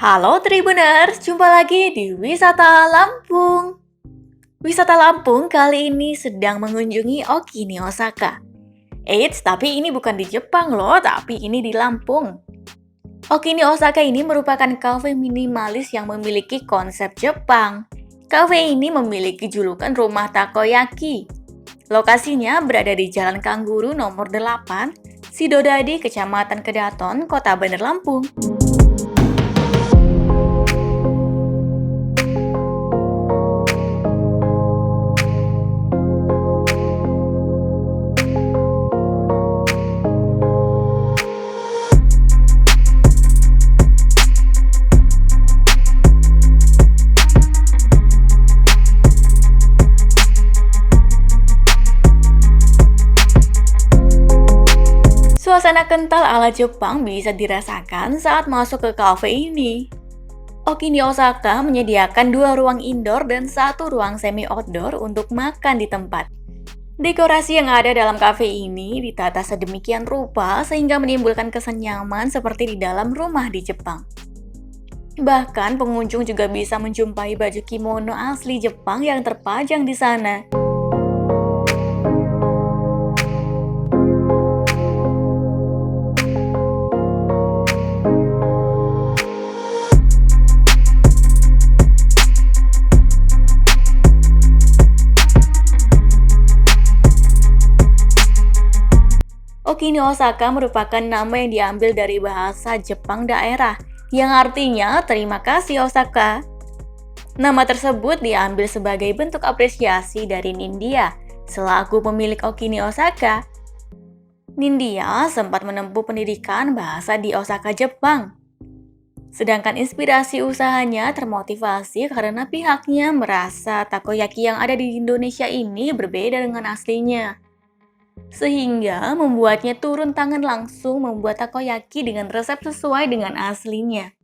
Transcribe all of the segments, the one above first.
Halo Tribuners, jumpa lagi di Wisata Lampung. Wisata Lampung kali ini sedang mengunjungi Okini Osaka. Eits, tapi ini bukan di Jepang loh, tapi ini di Lampung. Okini Osaka ini merupakan kafe minimalis yang memiliki konsep Jepang. Kafe ini memiliki julukan rumah takoyaki. Lokasinya berada di Jalan Kangguru nomor 8, Sidodadi, Kecamatan Kedaton, Kota Bandar Lampung. Suasana kental ala Jepang bisa dirasakan saat masuk ke kafe ini. Okini Osaka menyediakan 2 ruang indoor dan 1 ruang semi outdoor untuk makan di tempat. Dekorasi yang ada dalam kafe ini ditata sedemikian rupa sehingga menimbulkan kesan nyaman seperti di dalam rumah di Jepang. Bahkan pengunjung juga bisa menjumpai baju kimono asli Jepang yang terpajang di sana. Okini Osaka merupakan nama yang diambil dari bahasa Jepang daerah, yang artinya terima kasih Osaka. Nama tersebut diambil sebagai bentuk apresiasi dari Nindya, selaku pemilik Okini Osaka. Nindya sempat menempuh pendidikan bahasa di Osaka, Jepang. Sedangkan inspirasi usahanya termotivasi karena pihaknya merasa takoyaki yang ada di Indonesia ini berbeda dengan aslinya. Sehingga membuatnya turun tangan langsung membuat takoyaki dengan resep sesuai dengan aslinya.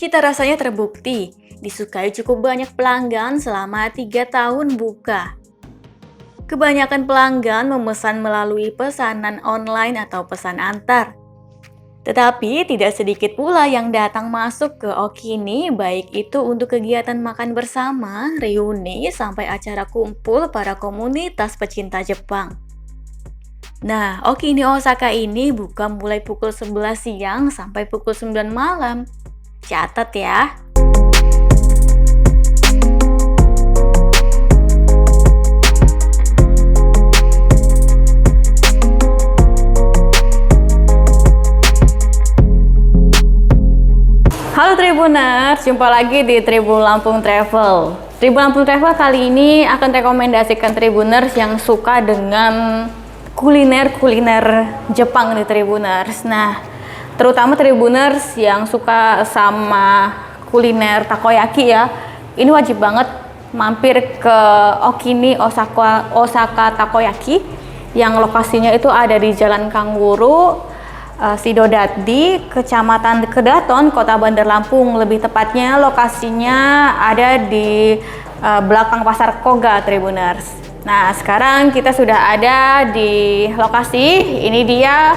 Cita rasanya terbukti, disukai cukup banyak pelanggan selama 3 tahun buka. Kebanyakan pelanggan memesan melalui pesanan online atau pesan antar. Tetapi tidak sedikit pula yang datang masuk ke Okini, baik itu untuk kegiatan makan bersama, reuni, sampai acara kumpul para komunitas pecinta Jepang. Nah, Okini Osaka ini buka mulai pukul 11 siang sampai pukul 9 malam. Catat ya. Halo Tribuners, jumpa lagi di Tribun Lampung Travel. Tribun Lampung Travel kali ini akan rekomendasikan Tribuners yang suka dengan kuliner Jepang nih Tribuners. Nah, terutama Tribuners yang suka sama kuliner takoyaki ya, ini wajib banget mampir ke Okini Osaka Takoyaki yang lokasinya itu ada di Jalan Kangguru, Sidodadi, Kecamatan Kedaton, Kota Bandar Lampung. Lebih tepatnya lokasinya ada di belakang Pasar Koga Tribuners. Nah, sekarang kita sudah ada di lokasi. Ini dia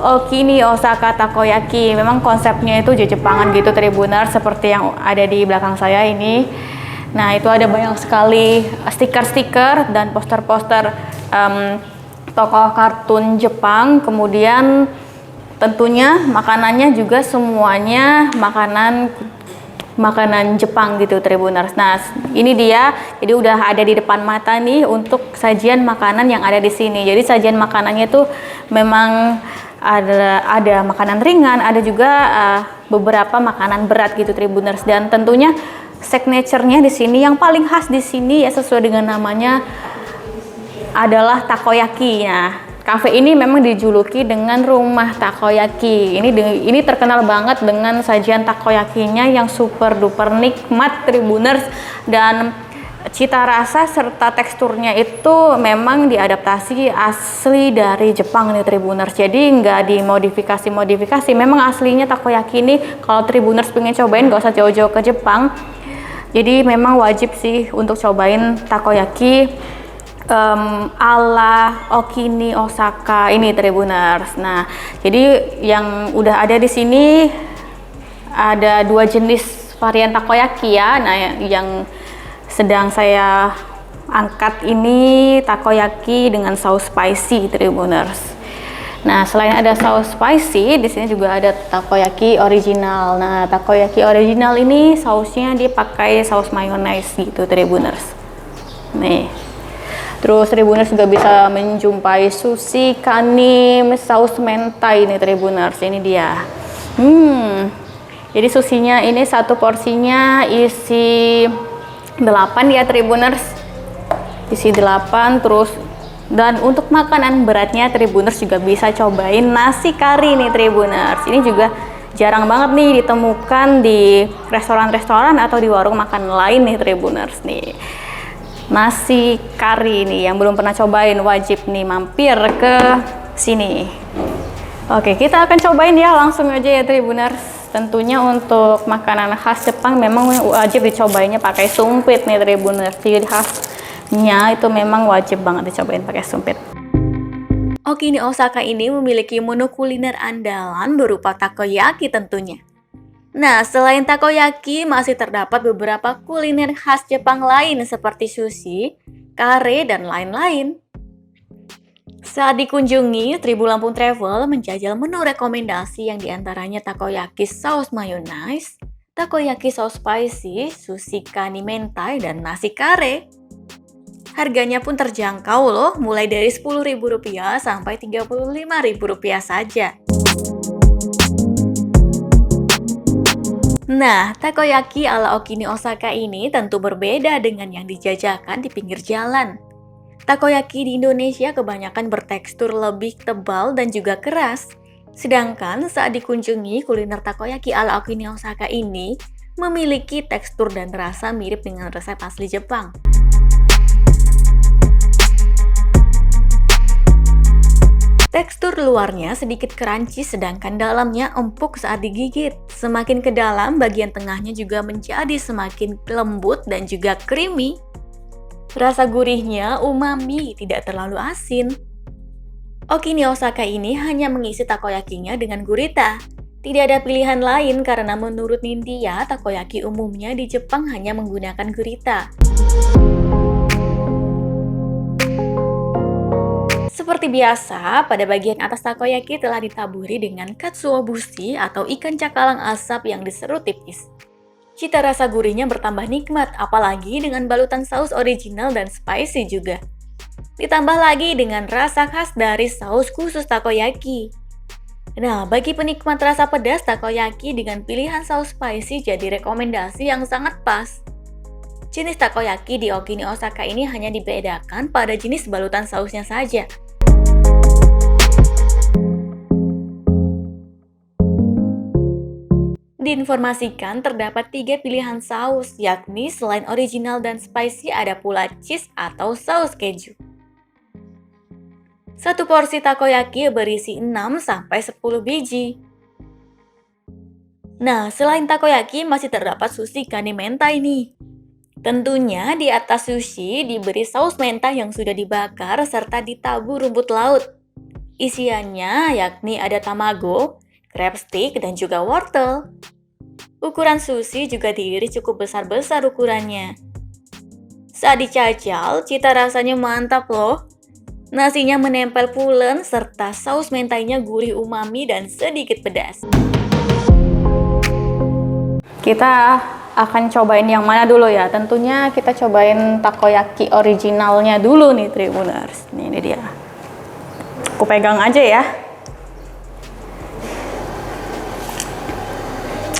Okini Osaka Takoyaki. Memang konsepnya itu Jepangan gitu Tribuners, seperti yang ada di belakang saya ini. Nah, itu ada banyak sekali stiker-stiker dan poster-poster tokoh kartun Jepang. Kemudian tentunya makanannya juga semuanya makanan Jepang gitu Tribuners. Nah, ini dia. Jadi udah ada di depan mata nih untuk sajian makanan yang ada di sini. Jadi sajian makanannya tuh memang ada makanan ringan, ada juga beberapa makanan berat gitu Tribuners. Dan tentunya signature-nya di sini yang paling khas di sini ya sesuai dengan namanya adalah takoyaki. Nah, kafe ini memang dijuluki dengan rumah takoyaki. Ini terkenal banget dengan sajian takoyakinya yang super duper nikmat Tribuners, dan cita rasa serta teksturnya itu memang diadaptasi asli dari Jepang nih Tribuners. Jadi nggak dimodifikasi-modifikasi. Memang aslinya takoyaki ini kalau Tribuners pengen cobain nggak usah jauh-jauh ke Jepang. Jadi memang wajib sih untuk cobain takoyaki ala Okini Osaka ini Tribuners. Nah, jadi yang udah ada di sini ada 2 jenis varian takoyaki ya. Nah, yang sedang saya angkat ini takoyaki dengan saus spicy Tribuners. Nah, selain ada saus spicy, di sini juga ada takoyaki original. Nah, takoyaki original ini sausnya dipakai saus mayonnaise gitu Tribuners. Nih. Terus Tribuners juga bisa menjumpai sushi kanim saus mentai nih Tribuners. Ini dia. Jadi sushinya ini satu porsinya isi 8 ya Tribuners, isi 8. Terus dan untuk makanan beratnya Tribuners juga bisa cobain nasi kari nih Tribuners. Ini juga jarang banget nih ditemukan di restoran-restoran atau di warung makan lain nih Tribuners nih. Nasi kari nih yang belum pernah cobain wajib nih mampir ke sini. Oke, kita akan cobain ya langsung aja ya Tribuners. Tentunya untuk makanan khas Jepang memang wajib dicobainnya pakai sumpit nih Tribuners. Ciri khasnya itu memang wajib banget dicobain pakai sumpit. Okini Osaka ini memiliki menu kuliner andalan berupa takoyaki tentunya. Nah, selain takoyaki masih terdapat beberapa kuliner khas Jepang lain seperti sushi, kare, dan lain-lain. Saat dikunjungi, Tribun Lampung Travel menjajal menu rekomendasi yang diantaranya takoyaki saus mayonnaise, takoyaki saus spicy, sushi kani mentai, dan nasi kare. Harganya pun terjangkau loh, mulai dari Rp10.000 sampai Rp35.000 saja. Nah, takoyaki ala Okini Osaka ini tentu berbeda dengan yang dijajakan di pinggir jalan. Takoyaki di Indonesia kebanyakan bertekstur lebih tebal dan juga keras. Sedangkan saat dikunjungi, kuliner takoyaki ala Okini Osaka ini memiliki tekstur dan rasa mirip dengan resep asli Jepang. Tekstur luarnya sedikit crunchy sedangkan dalamnya empuk saat digigit. Semakin ke dalam, bagian tengahnya juga menjadi semakin lembut dan juga creamy. Rasa gurihnya umami, tidak terlalu asin. Okini Osaka ini hanya mengisi takoyakinya dengan gurita. Tidak ada pilihan lain karena menurut Nindya, takoyaki umumnya di Jepang hanya menggunakan gurita. Seperti biasa, pada bagian atas takoyaki telah ditaburi dengan katsuobushi atau ikan cakalang asap yang diserut tipis. Cita rasa gurihnya bertambah nikmat, apalagi dengan balutan saus original dan spicy juga. Ditambah lagi dengan rasa khas dari saus khusus takoyaki. Nah, bagi penikmat rasa pedas, takoyaki dengan pilihan saus spicy jadi rekomendasi yang sangat pas. Jenis takoyaki di Okini Osaka ini hanya dibedakan pada jenis balutan sausnya saja. Diinformasikan terdapat 3 pilihan saus, yakni selain original dan spicy ada pula cheese atau saus keju. Satu porsi takoyaki berisi 6-10 biji. Nah, selain takoyaki masih terdapat sushi kani mentai nih. Tentunya di atas sushi diberi saus mentai yang sudah dibakar serta ditabur rumput laut. Isiannya yakni ada tamago, crab stick, dan juga wortel. Ukuran sushi juga diiris cukup besar-besar ukurannya. Saat dicajal, cita rasanya mantap loh. Nasinya menempel pulen serta saus mentainya gurih umami dan sedikit pedas. Kita akan cobain yang mana dulu ya? Tentunya kita cobain takoyaki originalnya dulu nih Tribuners. Ini dia. Aku pegang aja ya.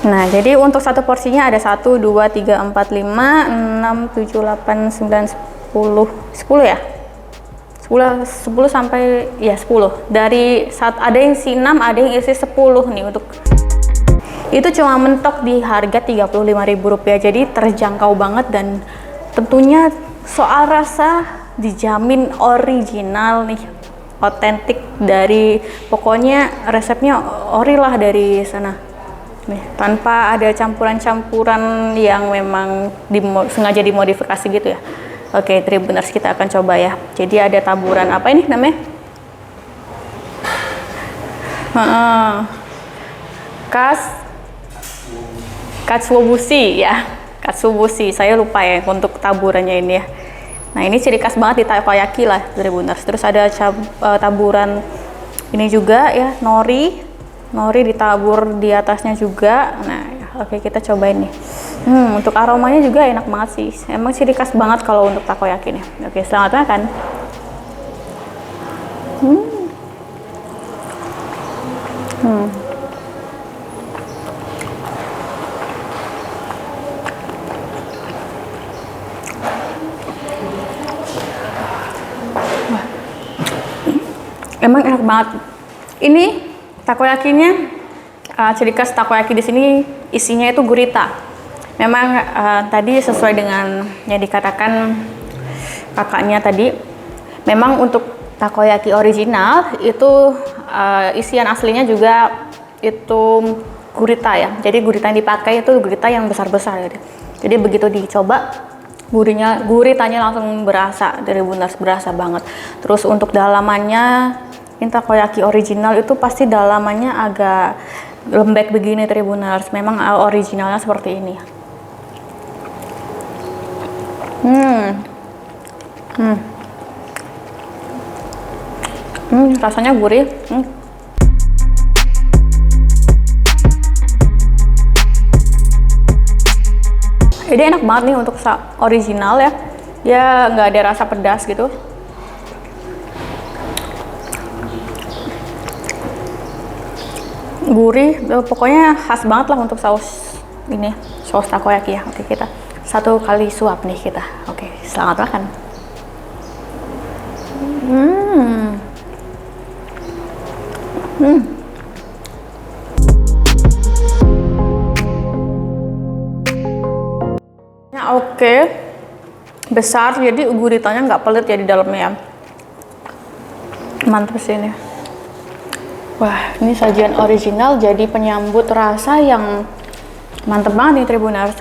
Nah, jadi untuk satu porsinya ada 1, 2, 3, 4, 5, 6, 7, 8, 9, 10 ya? 10 sampai ya 10. Dari saat ada yang isi 6, ada yang isi 10 nih untuk itu cuma mentok di harga Rp35.000. Jadi terjangkau banget dan Tentunya soal rasa dijamin original nih, otentik dari, pokoknya resepnya ori lah dari sana nih, tanpa ada campuran-campuran yang memang sengaja dimodifikasi gitu ya. Oke, Tribuners, kita akan coba ya. Jadi ada taburan apa ini namanya? Katsuobushi ya, katsuobushi. Saya lupa ya untuk taburannya ini ya. Nah, ini ciri khas banget di takoyaki lah, Tribuners. Terus ada taburan ini juga ya, nori ditabur di atasnya juga. Nah, oke, kita cobain nih. Untuk aromanya juga enak banget sih. Emang ciri khas banget kalau untuk takoyaki nih. Oke, selamat makan. Emang enak banget. Ini takoyakinya, ciri khas takoyaki di sini isinya itu gurita. Memang tadi sesuai dengan yang dikatakan kakaknya tadi, memang untuk takoyaki original itu isian aslinya juga itu gurita ya. Jadi gurita yang dipakai itu gurita yang besar-besar. Jadi begitu dicoba, guritanya langsung berasa, dari Tribuners, berasa banget. Terus untuk dalamannya, ini takoyaki original itu pasti dalamannya agak lembek begini, Tribuners. Memang originalnya seperti ini. Rasanya gurih. Jadi enak banget nih untuk original ya. Dia nggak ada rasa pedas gitu. Gurih, pokoknya khas banget lah untuk saus ini, saus takoyaki ya. Oke, kita satu kali suap nih kita. Oke, selamat makan. Oke, besar, jadi guritanya nggak pelit ya di dalamnya. Mantap sih ini. Wah, ini sajian original jadi penyambut rasa yang mantep banget nih, Tribuners.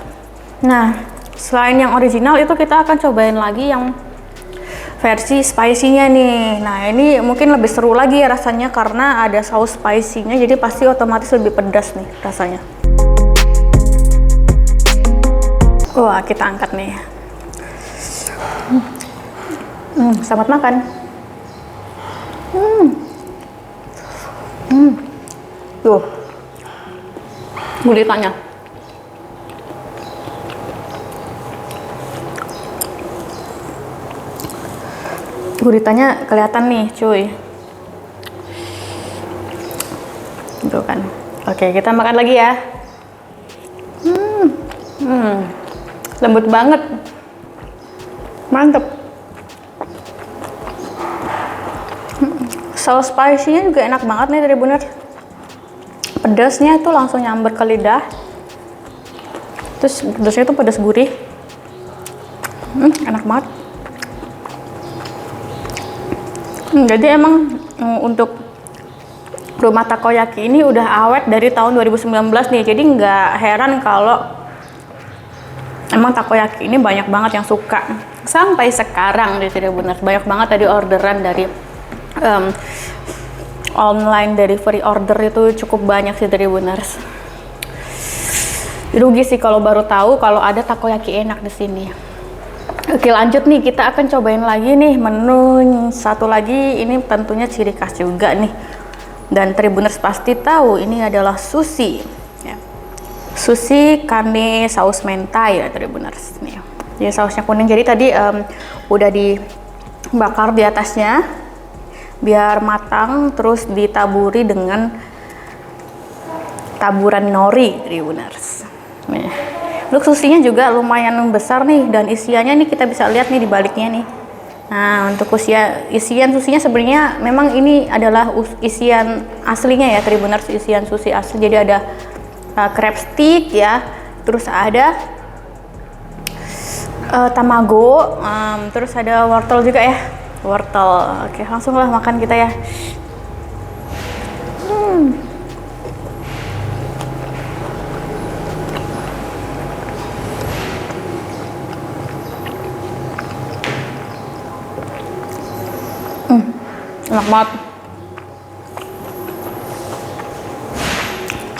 Nah, selain yang original itu kita akan cobain lagi yang versi spicy-nya nih. Nah, ini mungkin lebih seru lagi ya rasanya karena ada saus spicy-nya, jadi pasti otomatis lebih pedas nih rasanya. Wah, kita angkat nih. Selamat makan. Tuh, guritanya. Guritanya kelihatan nih, cuy. Tuh kan. Oke, kita makan lagi ya. Lembut banget. Mantep. Saus spicy-nya juga enak banget nih, Tribuners. Pedasnya tuh langsung nyamber ke lidah. Terus pedasnya tuh pedas gurih. Enak banget. Jadi emang untuk rumah takoyaki ini udah awet dari tahun 2019 nih. Jadi nggak heran kalau emang takoyaki ini banyak banget yang suka. Sampai sekarang Tribuners, banyak banget tadi orderan dari online, dari free order itu cukup banyak sih, Tribuners. Rugi sih kalau baru tahu kalau ada takoyaki enak di sini. Oke, lanjut nih, kita akan cobain lagi nih menu satu lagi. Ini tentunya ciri khas juga nih, dan Tribuners pasti tahu ini adalah sushi ya. Sushi kane saus mentai ya, Tribuners nih. Jadi sausnya kuning, jadi tadi udah dibakar di atasnya biar matang, terus ditaburi dengan taburan nori, Tribuners. Nih, untuk susinya juga lumayan besar nih, dan isiannya nih kita bisa lihat nih di baliknya nih. Nah, untuk isian susinya sebenarnya memang ini adalah isian aslinya ya, Tribuners, isian sushi asli. Jadi ada crab stick ya, terus ada tamago, terus ada wortel juga ya, wortel. Oke, langsung lah makan kita ya. Enak banget,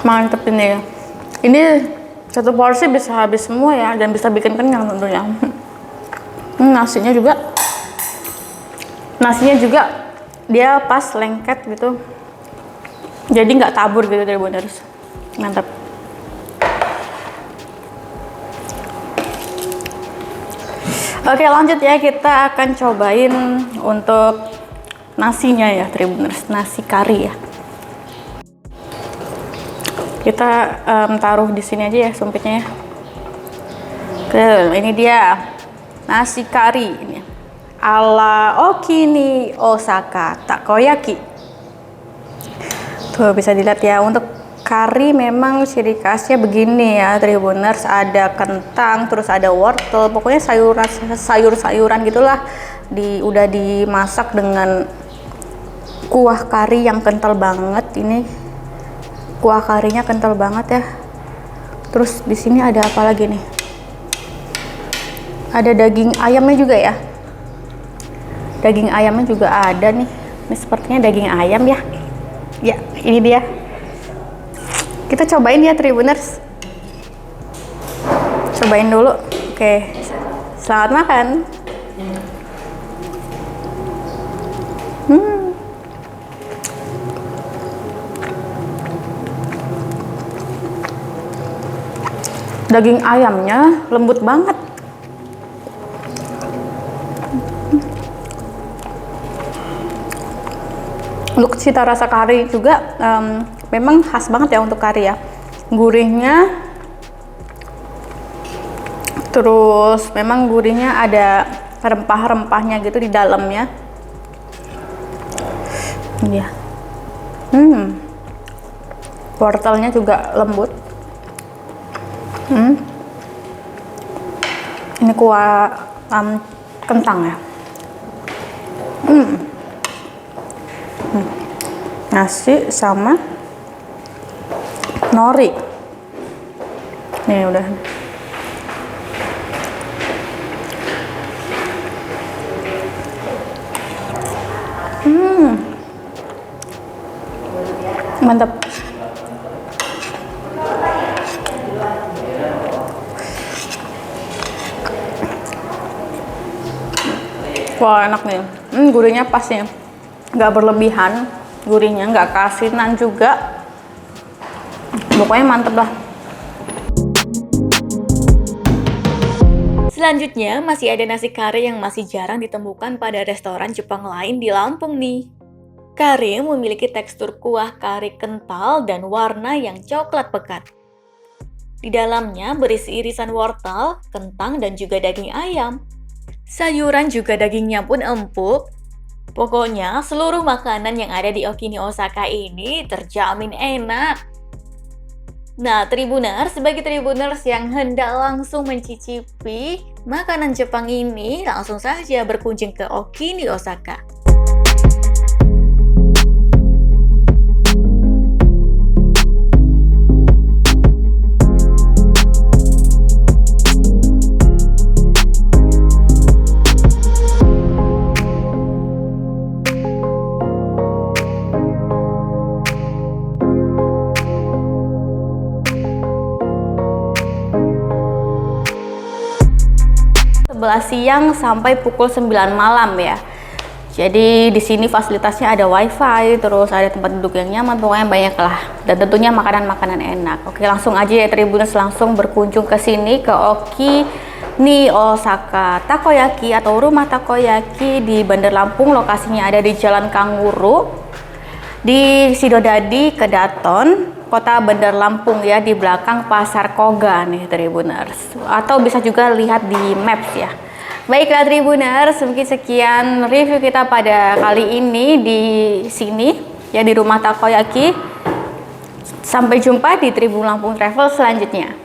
mantep ini ya. Ini satu porsi bisa habis semua ya, dan bisa bikin kenyang tentunya. Nasinya juga dia pas lengket gitu, jadi nggak tabur gitu Tribuners. Mantap. Oke, lanjut ya, kita akan cobain untuk nasinya ya Tribuners, nasi kari ya. Kita taruh di sini aja ya sumpitnya ya. Oke, ini dia nasi kari ini ala Okini Osaka Takoyaki. Tuh bisa dilihat ya, untuk kari memang ciri khasnya begini ya Tribuners, ada kentang, terus ada wortel, pokoknya sayur-sayuran gitulah, udah dimasak dengan kuah kari yang kental banget. Ini kuah karinya kental banget ya. Terus di sini ada apa lagi nih? Ada daging ayamnya juga ya. Daging ayamnya juga ada nih. Ini sepertinya daging ayam ya. Ya, ini dia. Kita cobain ya Tribuners. Cobain dulu. Oke. Selamat makan. Daging ayamnya lembut banget. Untuk cita rasa kari juga memang khas banget ya untuk kari ya. Gurihnya, terus memang gurihnya ada rempah-rempahnya gitu di dalamnya. Iya. Wortelnya juga lembut. Ini kuah kentang ya. Nasi sama nori. Nih udah. Mantap. Wah, enak nih. Gurihnya pas nih, nggak berlebihan gurihnya, nggak keasinan juga. Pokoknya mantep lah. Selanjutnya masih ada nasi kare yang masih jarang ditemukan pada restoran Jepang lain di Lampung nih. Kare memiliki tekstur kuah kari kental dan warna yang coklat pekat. Di dalamnya berisi irisan wortel, kentang, dan juga daging ayam. Sayuran juga dagingnya pun empuk. Pokoknya seluruh makanan yang ada di Okini Osaka ini terjamin enak. Nah, Tribuners, sebagai Tribuners yang hendak langsung mencicipi makanan Jepang ini, langsung saja berkunjung ke Okini Osaka. Siang sampai pukul 9 malam ya. Jadi di sini fasilitasnya ada wifi, terus ada tempat duduk yang nyaman, pokoknya banyak lah. Dan tentunya makanan-makanan enak. Oke, langsung aja ya Tribuners, langsung berkunjung ke sini ke Okini Osaka Takoyaki atau Rumah Takoyaki di Bandar Lampung. Lokasinya ada di Jalan Kanguru di Sidodadi, Kedaton, Kota Bandar Lampung ya, di belakang Pasar Koga nih Tribuners. Atau bisa juga lihat di Maps ya. Baiklah Tribuners, mungkin sekian review kita pada kali ini di sini ya, di Rumah Takoyaki. Sampai jumpa di Tribun Lampung Travel selanjutnya.